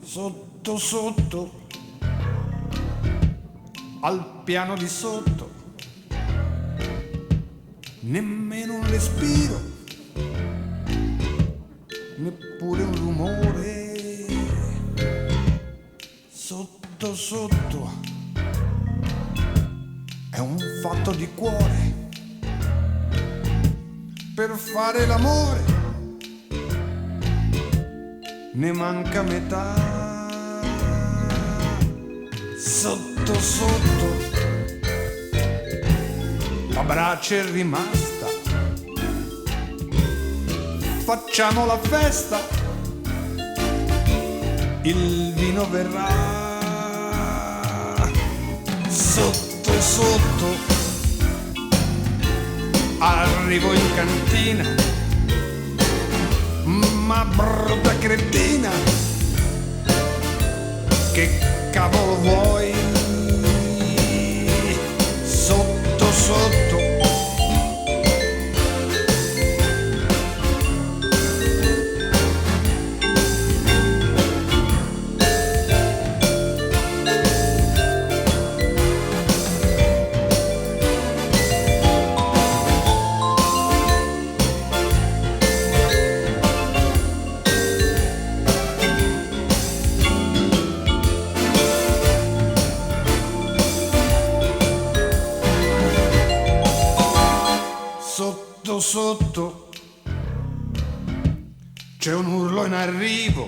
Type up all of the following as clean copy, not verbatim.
Sotto sotto, al piano di sotto, nemmeno un respiro, neppure un rumore. Sotto sotto, è un fatto di cuore. Per fare l'amore ne manca metà. Sotto sotto la brace è rimasta, facciamo la festa, il vino verrà. Sotto sotto arrivo in cantina, ma brutta cretina, che cavolo vuoi? Sotto sotto sotto c'è un urlo in arrivo,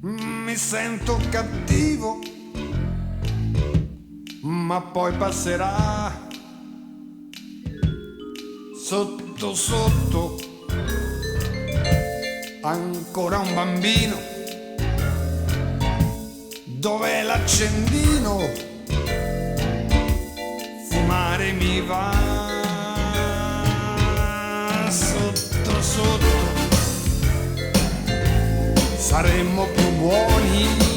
mi sento cattivo, ma poi passerà. Sotto sotto ancora un bambino, dov'è l'accendino? Fumare mi va. Sotto saremmo più buoni